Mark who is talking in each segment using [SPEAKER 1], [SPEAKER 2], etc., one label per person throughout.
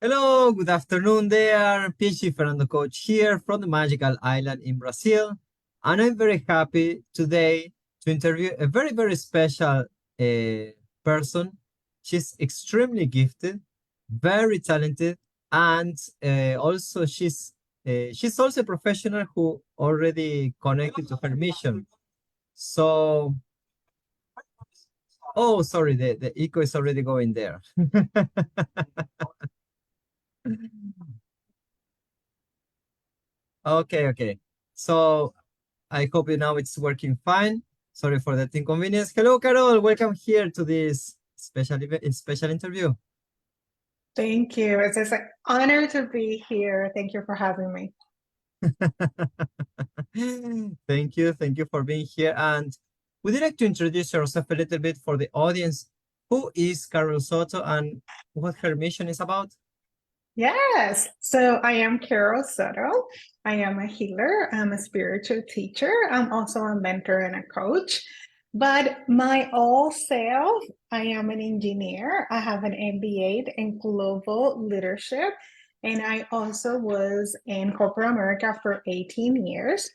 [SPEAKER 1] Hello, good afternoon there. PhD Fernando Coach here from the magical island in Brazil. And I'm very happy today to interview a very, very special person. She's extremely gifted, very talented, and also she's also a professional who already connected to her mission. So, oh, sorry, the echo is already going there. Okay. So I hope now it's working fine. Sorry for that inconvenience. Hello, Carol. Welcome here to this special interview.
[SPEAKER 2] Thank you. It's just an honor to be here. Thank you for having me.
[SPEAKER 1] Thank you for being here. And would you like to introduce yourself a little bit for the audience? Who is Carol Soto and what her mission is about?
[SPEAKER 2] Yes. So I am Carol Soto. I am a healer. I'm a spiritual teacher. I'm also a mentor and a coach. But my all self, I am an engineer. I have an MBA in global leadership. And I also was in corporate America for 18 years.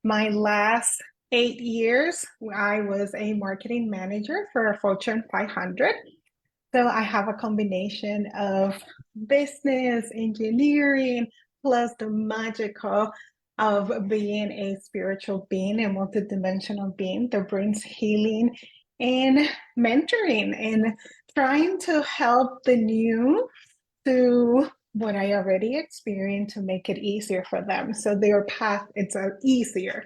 [SPEAKER 2] My last 8 years, I was a marketing manager for a Fortune 500. So I have a combination of business, engineering, plus the magical of being a spiritual being, a multidimensional being that brings healing and mentoring and trying to help the new to what I already experienced to make it easier for them. So their path, it's easier.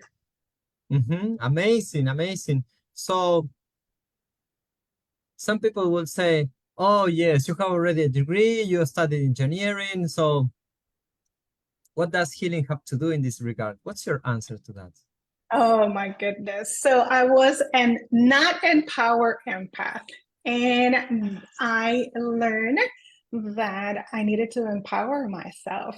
[SPEAKER 1] Amazing. So some people will say, oh, yes, you have already a degree, you studied engineering. So what does healing have to do in this regard? What's your answer to that?
[SPEAKER 2] Oh my goodness. So I was an not empowered empath, and I learned that I needed to empower myself.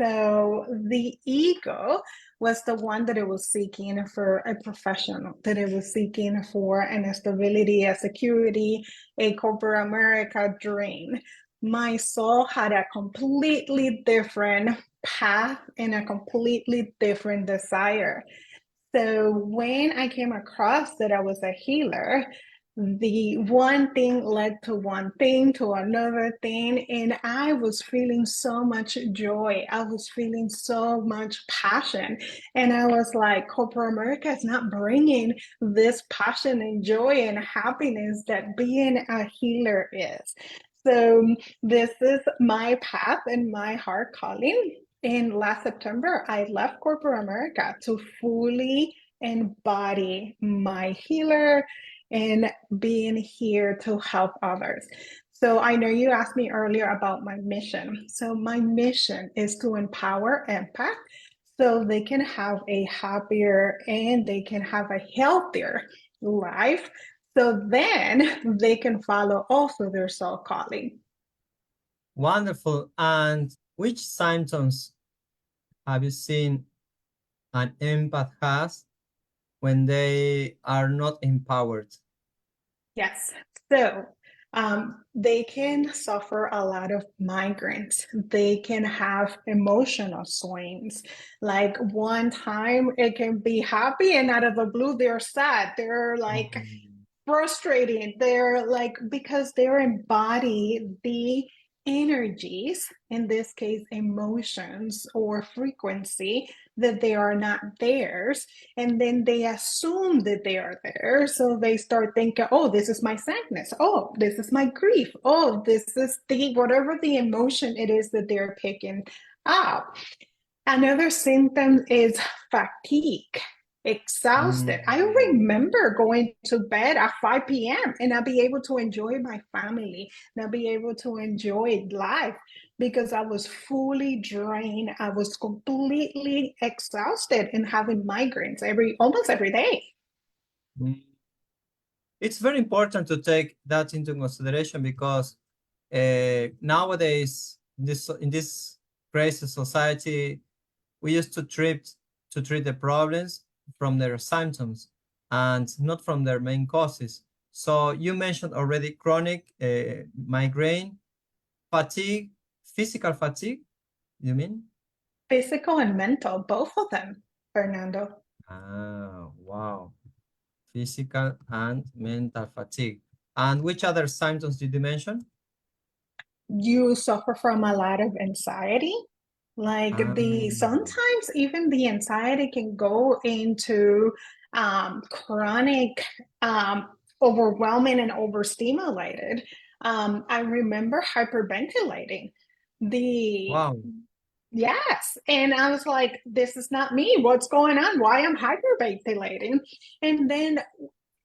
[SPEAKER 2] So the ego was the one that it was seeking for a professional, that it was seeking for an stability, a security, a corporate America dream. My soul had a completely different path and a completely different desire. So when I came across that I was a healer, the one thing led to one thing to another thing, and I was feeling so much joy. I was feeling so much passion, and I was like, corporate America is not bringing this passion and joy and happiness that being a healer is. So this is my path and my heart calling. In last September, I left corporate America to fully embody my healer and being here to help others. So I know you asked me earlier about my mission. So my mission is to empower empath so they can have a happier and they can have a healthier life. So then they can follow also their soul calling.
[SPEAKER 1] Wonderful. And which symptoms have you seen an empath has when they are not empowered?
[SPEAKER 2] Yes. So they can suffer a lot of migraines. They can have emotional swings. Like one time it can be happy, and out of the blue, they're sad. They're like frustrated. They're like, because they're embody the energies, in this case, emotions or frequency, that they are not theirs, and then they assume that they are there. So they start thinking, oh, this is my sadness, oh, this is my grief, oh, this is the whatever the emotion it is that they're picking up. Another symptom is fatigue, exhausted. I remember going to bed at 5 p.m. and I'll be able to enjoy my family and I'll be able to enjoy life because I was fully drained. I was completely exhausted and having migraines almost every day.
[SPEAKER 1] Mm. It's very important to take that into consideration because nowadays, in this crazy society, we used to treat the problems from their symptoms and not from their main causes. So you mentioned already chronic migraine, fatigue. Physical fatigue, you mean?
[SPEAKER 2] Physical and mental, both of them, Fernando.
[SPEAKER 1] Ah, wow. Physical and mental fatigue. And which other symptoms did you mention?
[SPEAKER 2] You suffer from a lot of anxiety. Like the
[SPEAKER 1] Ah,
[SPEAKER 2] sometimes even the anxiety can go into chronic overwhelming and overstimulated. I remember hyperventilating. The
[SPEAKER 1] wow.
[SPEAKER 2] Yes, and I was like, this is not me. What's going on? Why am I hyperventilating? And then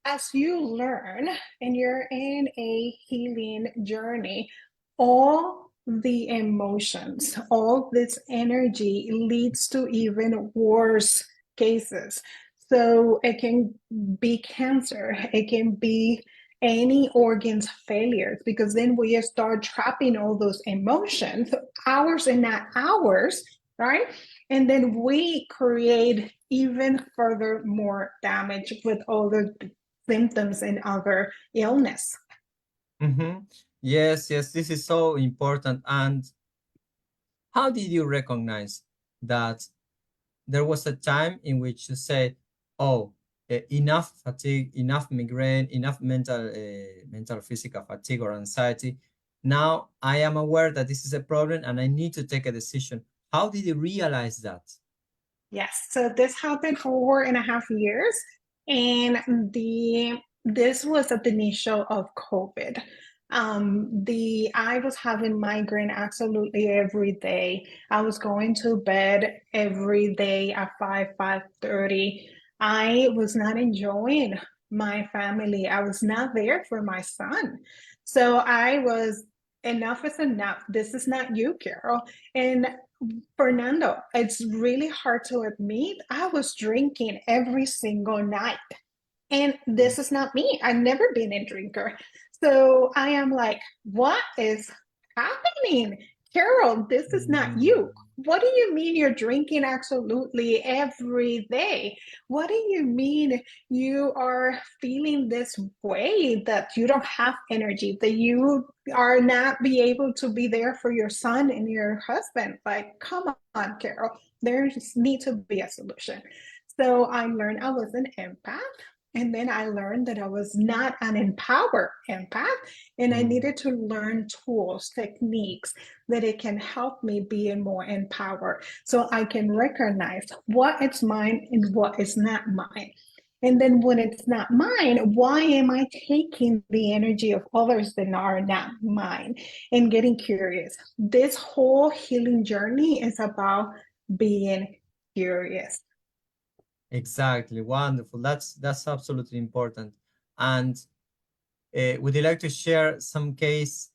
[SPEAKER 2] as you learn and you're in a healing journey, all the emotions, all this energy leads to even worse cases. So it can be cancer, it can be any organs failures, because then we start trapping all those emotions, hours and not hours, right? And then we create even further more damage with all the symptoms and other illness.
[SPEAKER 1] Mm-hmm. Yes, yes, this is so important. And how did you recognize that there was a time in which you said, "Oh, enough fatigue, enough migraine, enough mental, physical fatigue or anxiety. Now I am aware that this is a problem and I need to take a decision." How did you realize that?
[SPEAKER 2] Yes, so this happened for 4.5 years, and this was at the initial of COVID. The I was having migraine absolutely every day. I was going to bed every day at 5:30. I was not enjoying my family. I was not there for my son. So I was, enough is enough. This is not you, Carol. And Fernando, it's really hard to admit I was drinking every single night. And this is not me. I've never been a drinker. So I am like, what is happening? Carol, this is not
[SPEAKER 1] Mm.
[SPEAKER 2] you. What do you mean you're drinking absolutely every day? What do you mean you are feeling this way, that you don't have energy, that you are not be able to be there for your son and your husband? Like, come on, Carol. There just need to be a solution. So I learned I was an empath. And then I learned that I was not an empowered empath, and I
[SPEAKER 1] Mm.
[SPEAKER 2] needed to learn tools, techniques that it can help me be more empowered, so I can recognize what is mine and what is not mine. And then when it's not mine, why am I taking the energy of others that are not mine? And getting curious. This whole healing journey is about being curious.
[SPEAKER 1] Exactly. Wonderful. That's absolutely important. And would you like to share some cases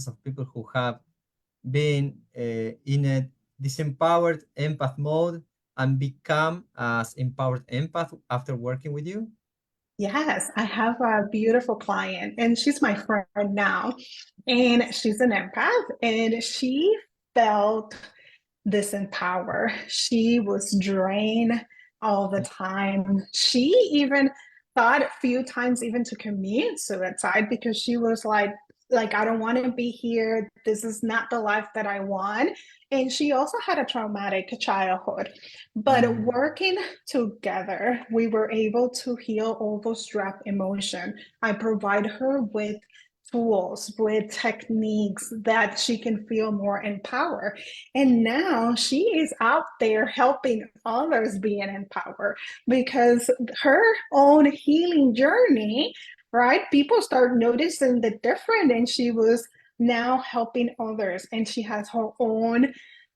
[SPEAKER 1] of people who have been in a disempowered empath mode and become as empowered empath after working with you?
[SPEAKER 2] Yes, I have a beautiful client, and she's my friend now. And she's an empath, and she felt disempowered. She was drained all the time. She even thought a few times even to commit suicide, because she was like, I don't want to be here. This is not the life that I want. And she also had a traumatic childhood. But
[SPEAKER 1] Mm.
[SPEAKER 2] working together, we were able to heal all those trapped emotions. I provide her with tools, with techniques that she can feel more empowered. And now she is out there helping others being empowered, because her own healing journey, right? People start noticing the difference, and she was now helping others, and she has her own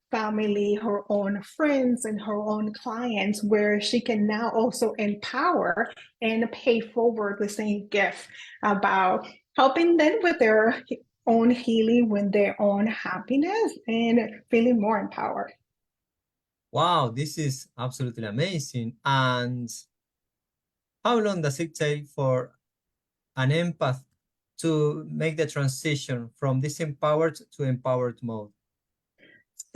[SPEAKER 2] family, her own friends, and her own clients, where she can now also empower and pay forward the same gift about helping them with their own healing, with their own happiness, and feeling more empowered.
[SPEAKER 1] Wow, this is absolutely amazing. And how long does it take for an empath to make the transition from disempowered to empowered mode?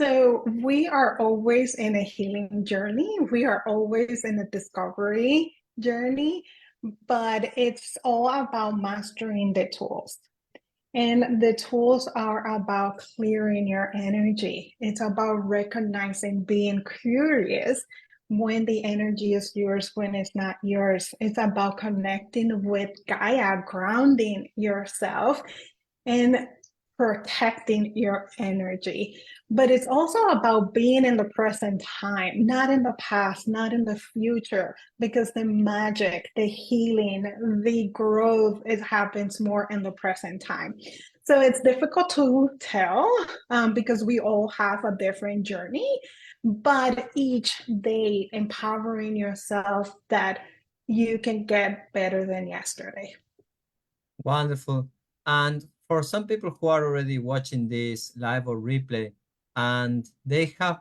[SPEAKER 2] So we are always in a healing journey. We are always in a discovery journey, but it's all about mastering the tools. And the tools are about clearing your energy. It's about recognizing, being curious when the energy is yours, when it's not yours. It's about connecting with Gaia, grounding yourself, and protecting your energy. But it's also about being in the present time, not in the past, not in the future, because the magic, the healing, the growth, it happens more in the present time. So it's difficult to tell because we all have a different journey, but each day empowering yourself that you can get better than yesterday.
[SPEAKER 1] Wonderful. And for some people who are already watching this live or replay, and they have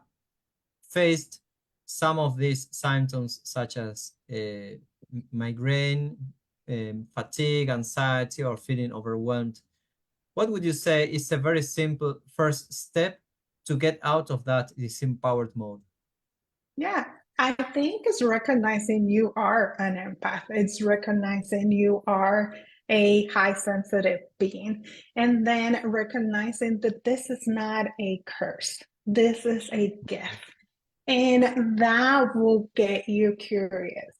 [SPEAKER 1] faced some of these symptoms, such as migraine, fatigue, anxiety, or feeling overwhelmed, what would you say is a very simple first step to get out of that disempowered mode?
[SPEAKER 2] Yeah, I think it's recognizing you are an empath. It's recognizing you are a high sensitive being. And then recognizing that this is not a curse, this is a gift. And that will get you curious.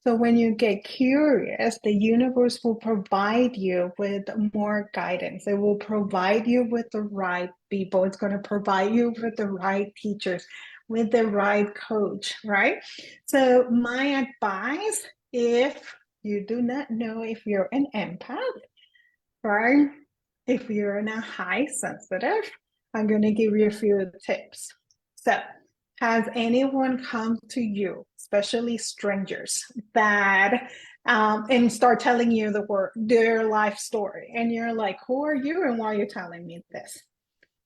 [SPEAKER 2] So when you get curious, the universe will provide you with more guidance. It will provide you with the right people. It's going to provide you with the right teachers, with the right coach, right? So my advice, if you do not know if you're an empath, right? If you're in a high sensitive, I'm going to give you a few tips. So, has anyone come to you, especially strangers, that and start telling you their life story, and you're like, "Who are you, and why are you telling me this?"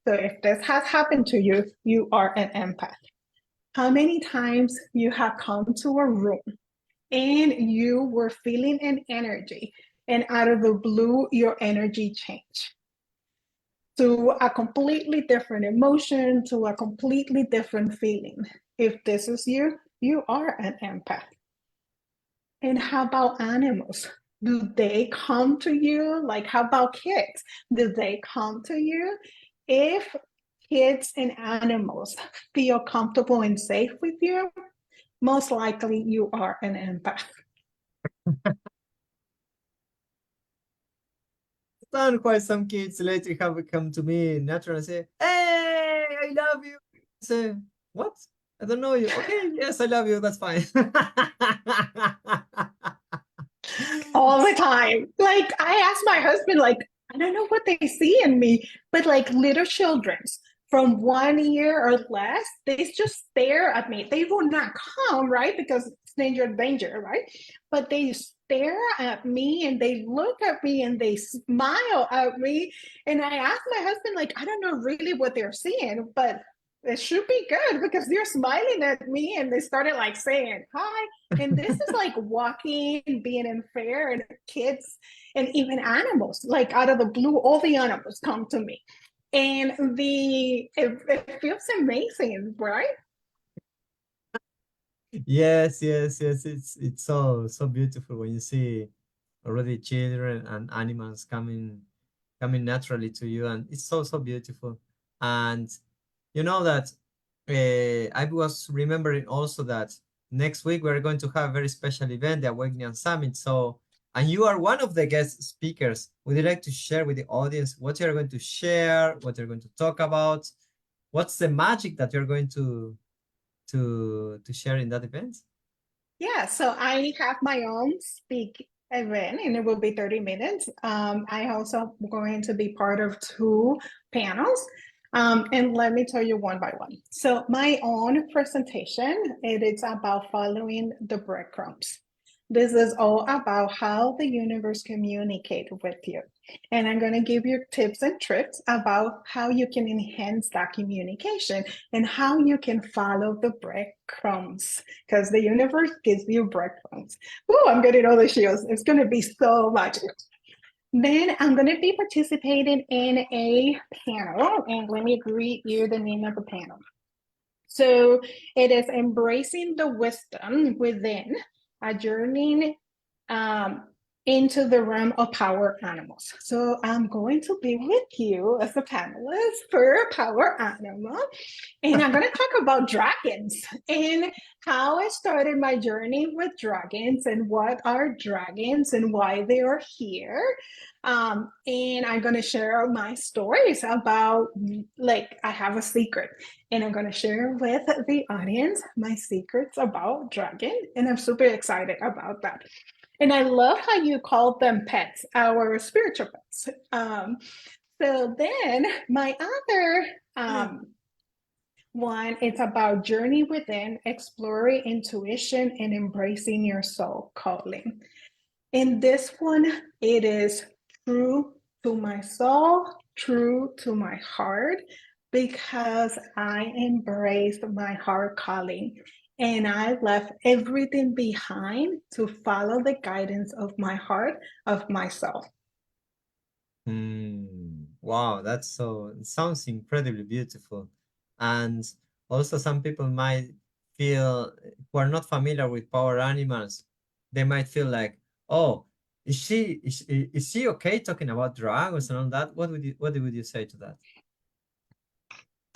[SPEAKER 2] So, if this has happened to you, you are an empath. How many times you have come to a room and you were feeling an energy, and out of the blue, your energy changed to a completely different emotion, to a completely different feeling? If this is you, you are an empath. And how about animals? Do they come to you? Like, how about kids? Do they come to you? If kids and animals feel comfortable and safe with you, most likely you are an empath.
[SPEAKER 1] And quite some kids later have come to me naturally and say, "Hey, I love you." I say, "What? I don't know you." "Okay, yes, I love you. That's fine."
[SPEAKER 2] All the time. Like, I ask my husband, like, I don't know what they see in me, but like little children's from 1 year or less, they just stare at me. They will not come, right? Because it's danger, right? But they stare at me and they look at me and they smile at me. And I ask my husband, like, I don't know really what they're seeing, but it should be good because they're smiling at me and they started like saying hi. And this is like walking, being in fair, and kids and even animals, like out of the blue, all the animals come to me. And it feels amazing, right?
[SPEAKER 1] Yes, yes, yes. It's so beautiful when you see already children and animals coming naturally to you, and it's so beautiful. And you know that I was remembering also that next week we're going to have a very special event, the Awakening Summit. So, and you are one of the guest speakers. Would you like to share with the audience what you're going to share, what you're going to talk about? What's the magic that you're going to share in that event?
[SPEAKER 2] Yeah, so I have my own speak event and it will be 30 minutes. I also going to be part of two panels. And let me tell you one by one. So my own presentation, it is about following the breadcrumbs. This is all about how the universe communicates with you. And I'm going to give you tips and tricks about how you can enhance that communication and how you can follow the breadcrumbs because the universe gives you breadcrumbs. Oh, I'm getting all the chills. It's going to be so magical. Then I'm going to be participating in a panel, and let me read you the name of the panel. So it is embracing the wisdom within, a journey into the realm of power animals. So I'm going to be with you as a panelist for a power animal. And I'm going to talk about dragons and how I started my journey with dragons and what are dragons and why they are here. And I'm going to share my stories about, like, I have a secret, and I'm going to share with the audience my secrets about dragon. And I'm super excited about that. And I love how you call them pets, our spiritual pets. So then my other one, it's about journey within, exploring intuition and embracing your soul calling. In this one, it is true to my soul, true to my heart, because I embraced my heart calling and I left everything behind to follow the guidance of my heart, of my soul.
[SPEAKER 1] Wow, that's so, it sounds incredibly beautiful. And also some people might feel, who are not familiar with power animals, they might feel like, oh, is she okay talking about dragons and all that? What would you say to that?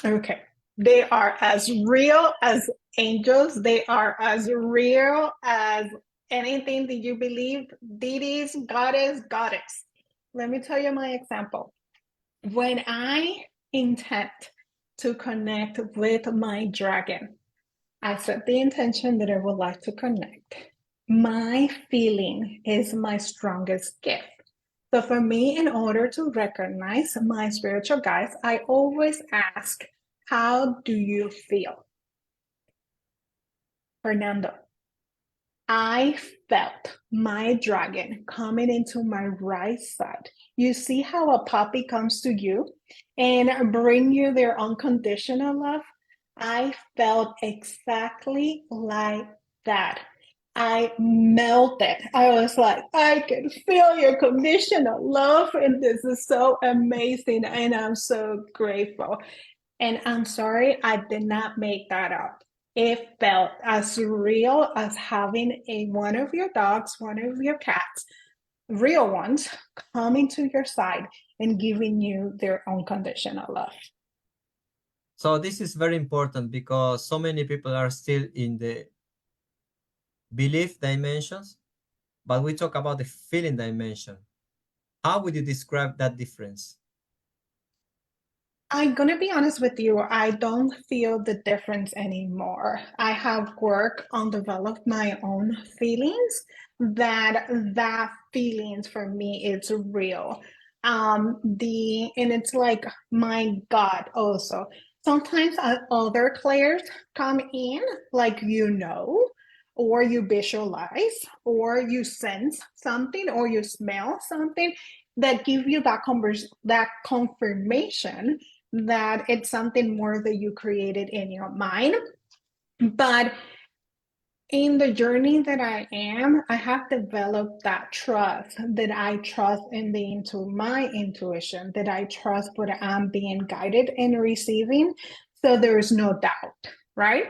[SPEAKER 2] Okay. They are as real as angels. They are as real as anything that you believe. Deities, goddess. Let me tell you my example. When I intend to connect with my dragon, I set the intention that I would like to connect. My feeling is my strongest gift. So for me, in order to recognize my spiritual guides, I always ask, how do you feel? Fernando, I felt my dragon coming into my right side. You see how a puppy comes to you and bring you their unconditional love? I felt exactly like that. I melted. I was like, I can feel your conditional love, and this is so amazing, and I'm so grateful. And I'm sorry, I did not make that up. It felt as real as having one of your dogs, one of your cats, real ones, coming to your side and giving you their unconditional love.
[SPEAKER 1] So this is very important because so many people are still in the belief dimensions, but we talk about the feeling dimension. How would you describe that difference?
[SPEAKER 2] I'm gonna be honest with you, I don't feel the difference anymore. I have worked on develop my own feelings that feelings for me it's real. And it's like my God also. Sometimes other players come in like or you visualize, or you sense something, or you smell something that give you that confirmation that it's something more that you created in your mind. But in the journey that I am, I have developed that trust, that I trust into my intuition, that I trust what I'm being guided and receiving. So there is no doubt, right?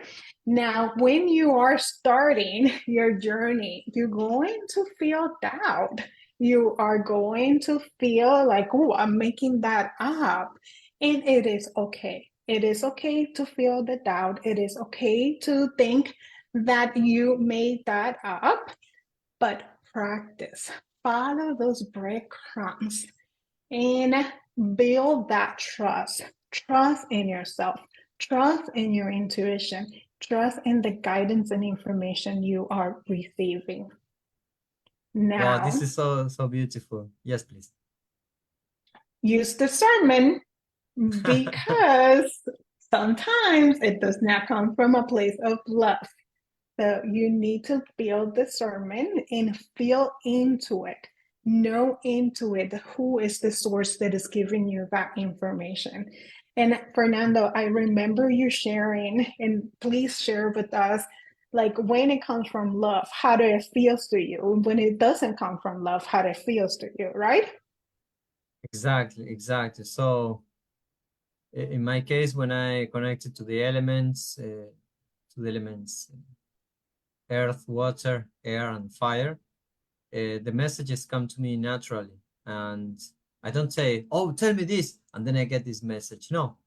[SPEAKER 2] Now, when you are starting your journey, you're going to feel doubt. You are going to feel like, oh, I'm making that up. And it is okay. It is okay to feel the doubt. It is okay to think that you made that up, but practice. Follow those breadcrumbs and build that trust. Trust in yourself, trust in your intuition, trust in the guidance and information you are receiving.
[SPEAKER 1] Wow, this
[SPEAKER 2] Now,
[SPEAKER 1] is so beautiful. Yes, please.
[SPEAKER 2] use discernment because sometimes it does not come from a place of love. So you need to build discernment and feel into it. Know into it who is the source that is giving you that information. And Fernando, I remember you sharing, and please share with us, like when it comes from love, how do it feels to you? When it doesn't come from love, how it feels to you, right?
[SPEAKER 1] Exactly, exactly. So in my case, when I connected to the elements, earth, water, air, and fire, the messages come to me naturally, and I don't say, "Oh, tell me this," and then I get this message. No,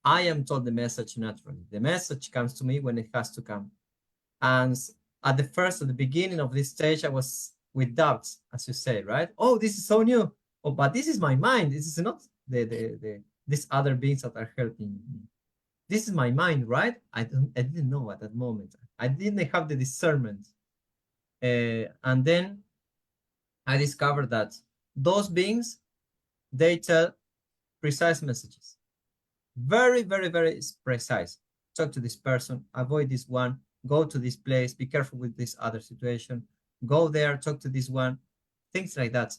[SPEAKER 1] I am told the message naturally. The message comes to me when it has to come. And at the beginning of this stage, I was with doubts, as you say, right? Oh, this is so new. Oh, but this is my mind. This is not these other beings that are helping me. This is my mind, right? I didn't know at that moment. I didn't have the discernment. And then I discovered that those beings, they tell precise messages. Very, very, very precise. Talk to this person, avoid this one, go to this place, be careful with this other situation, go there, talk to this one, things like that.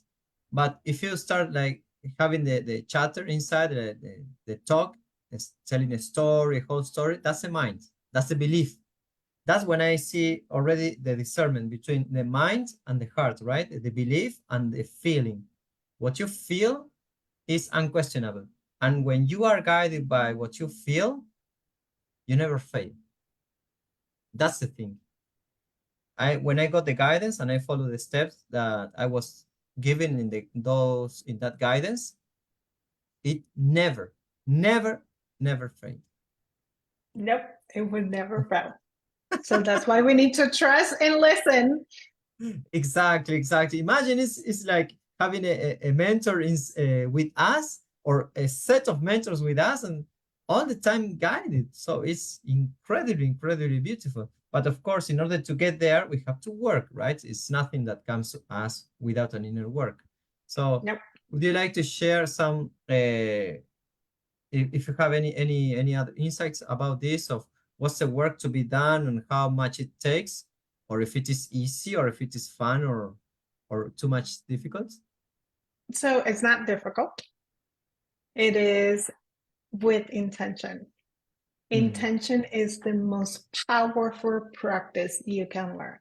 [SPEAKER 1] But if you start like having the chatter inside, the talk, telling a story, a whole story, that's the mind, that's the belief. That's when I see already the discernment between the mind and the heart, right? The belief and the feeling. What you feel is unquestionable. And when you are guided by what you feel, you never fail. That's the thing. When I got the guidance and I follow the steps that I was given in that guidance, it never, never, never failed.
[SPEAKER 2] Nope, it would never fail. So that's why we need to trust and listen.
[SPEAKER 1] Exactly, exactly. Imagine it's like having a mentor with us, or a set of mentors with us, and all the time guided. So it's incredibly, incredibly beautiful. But of course, in order to get there, we have to work, right? It's nothing that comes to us without an inner work. So
[SPEAKER 2] Yep.
[SPEAKER 1] would you like to share some, if you have any other insights about this, of what's the work to be done and how much it takes, or if it is easy, or if it is fun, or too much difficult?
[SPEAKER 2] So it's not difficult. It is with intention. Intention is the most powerful practice you can learn,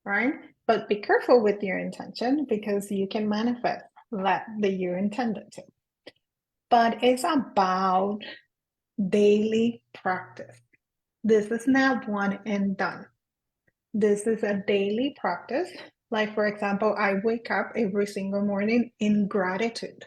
[SPEAKER 2] right? But be careful with your intention, because you can manifest that you intended to. But it's about daily practice. This is not one and done. This is a daily practice. Like, for example, I wake up every single morning in gratitude,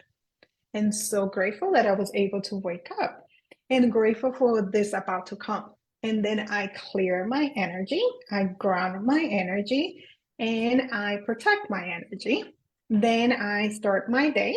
[SPEAKER 2] and so grateful that I was able to wake up, and grateful for this about to come. And then I clear my energy, I ground my energy, and I protect my energy. Then I start my day.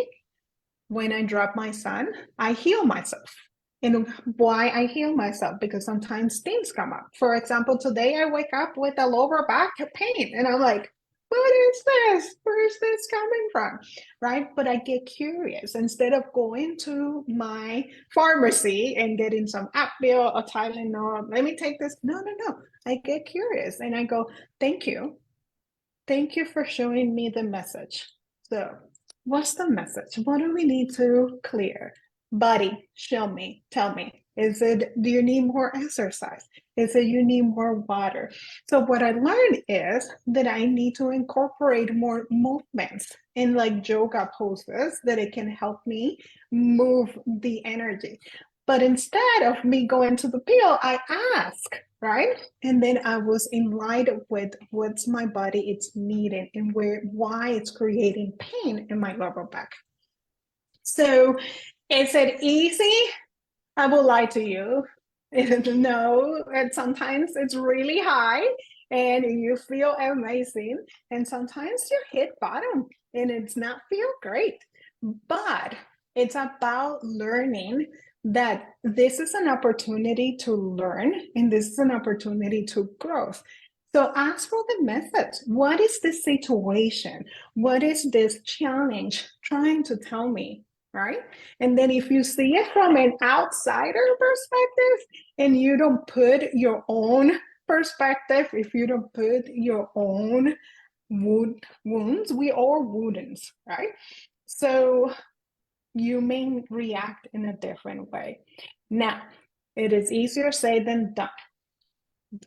[SPEAKER 2] When I drop my son, I heal myself. And why I heal myself? Because sometimes things come up. For example, today I wake up with a lower back pain, and I'm like, what is this? Where is this coming from? Right? But I get curious. Instead of going to my pharmacy and getting some Advil or Tylenol, let me take this. No, no, no. I get curious and I go, thank you. Thank you for showing me the message. So, what's the message? What do we need to clear? Body, show me, tell me. Is it, do you need more exercise? Is it you need more water? So, what I learned is that I need to incorporate more movements in like yoga poses, that it can help me move the energy. But instead of me going to the pill, I ask, right? And then I was in line with what's my body it's needing, and why it's creating pain in my lower back. So is it easy? I will lie to you. No, and sometimes it's really high and you feel amazing, and sometimes you hit bottom and it's not feel great. But it's about learning that this is an opportunity to learn, and this is an opportunity to grow. So ask for the message. What is this situation? What is this challenge trying to tell me? Right? And then if you see it from an outsider perspective, and you don't put your own perspective, if you don't put your own wounds, we are woundeds, right? So you may react in a different way. Now, it is easier said than done.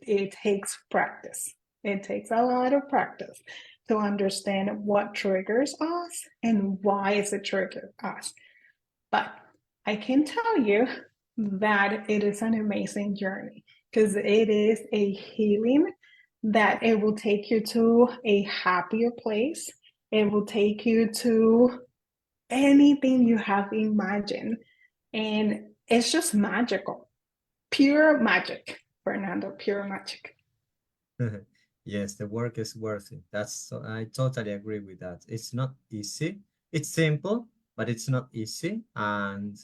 [SPEAKER 2] It takes practice. It takes a lot of practice to understand what triggers us and why is it trigger us. But I can tell you that it is an amazing journey, because it is a healing that it will take you to a happier place. It will take you to anything you have imagined. And it's just magical. Pure magic, Fernando, pure magic.
[SPEAKER 1] Yes, the work is worth it. I totally agree with that. It's not easy. It's simple, but it's not easy. And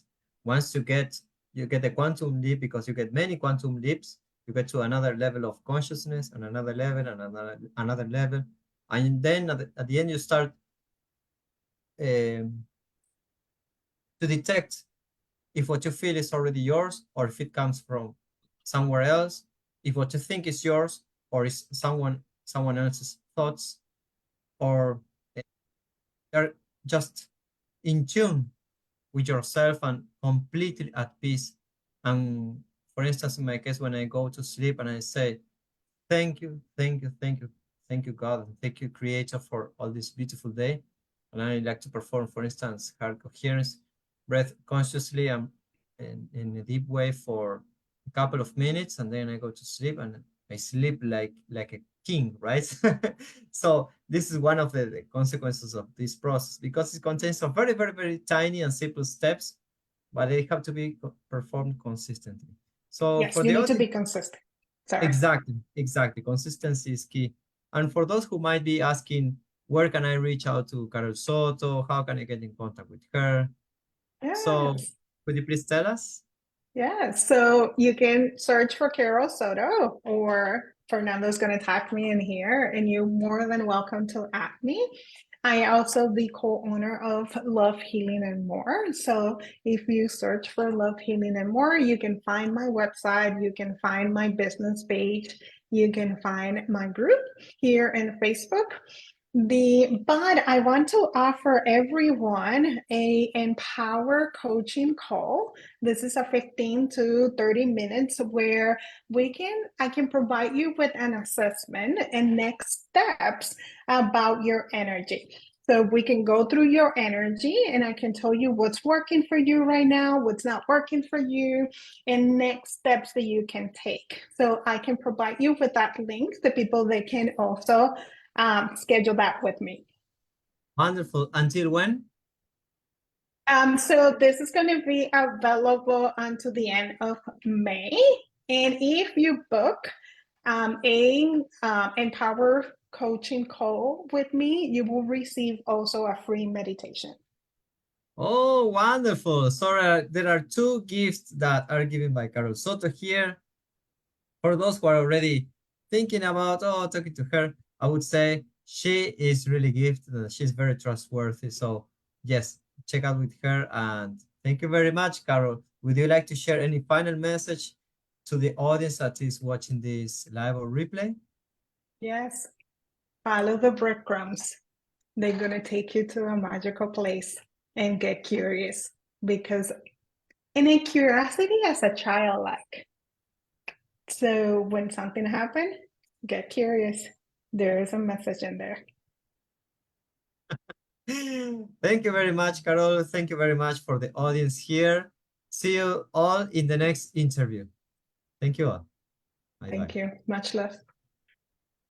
[SPEAKER 1] once you get a quantum leap because you get many quantum leaps, you get to another level of consciousness and another level and another level. And then at the end you start to detect if what you feel is already yours or if it comes from somewhere else, if what you think is yours or is someone else's thoughts, or you're just in tune with yourself and completely at peace. And for instance, in my case, when I go to sleep and I say, thank you, thank you, thank you, thank you, God, and thank you, Creator, for all this beautiful day. And I like to perform, for instance, heart coherence, breath consciously and in a deep way for a couple of minutes, and then I go to sleep and I sleep like a king, right? So this is one of the consequences of this process because it contains some very, very, very tiny and simple steps, but they have to be performed consistently. So
[SPEAKER 2] Yes,
[SPEAKER 1] for
[SPEAKER 2] you
[SPEAKER 1] the
[SPEAKER 2] need to
[SPEAKER 1] audience,
[SPEAKER 2] be consistent. Sorry.
[SPEAKER 1] exactly. Consistency is key. And for those who might be asking, where can I reach out to Carol Soto? How can I get in contact with her? So
[SPEAKER 2] Yes.
[SPEAKER 1] could you please tell us?
[SPEAKER 2] Yeah, so you can search for Carol Soto, or Fernando's going to tag me in here, and you're more than welcome to add me. I also the co-owner of Love Healing and More. So if you search for Love Healing and More, you can find my website, you can find my business page, you can find my group here in Facebook. But I want to offer everyone a empower coaching call. This is a 15 to 30 minutes where I can provide you with an assessment and next steps about your energy. So we can go through your energy and I can tell you what's working for you right now, what's not working for you, and next steps that you can take. So I can provide you with that link to people that can also schedule that with me.
[SPEAKER 1] Wonderful. Until when?
[SPEAKER 2] So this is going to be available until the end of May. And if you book a Empower coaching call with me, you will receive also a free meditation.
[SPEAKER 1] Oh, wonderful. So there are two gifts that are given by Carol Soto here. For those who are already thinking about, talking to her, I would say she is really gifted and she's very trustworthy. So yes, check out with her. And thank you very much, Carol. Would you like to share any final message to the audience that is watching this live or replay?
[SPEAKER 2] Yes, follow the breadcrumbs. They're going to take you to a magical place, and get curious, because innate curiosity as a child, like. So when something happens, get curious. There is a message in there.
[SPEAKER 1] Thank you very much, Carol. Thank you very much for the audience here. See you all in the next interview. Thank you all. Bye-bye.
[SPEAKER 2] Thank you. Much love.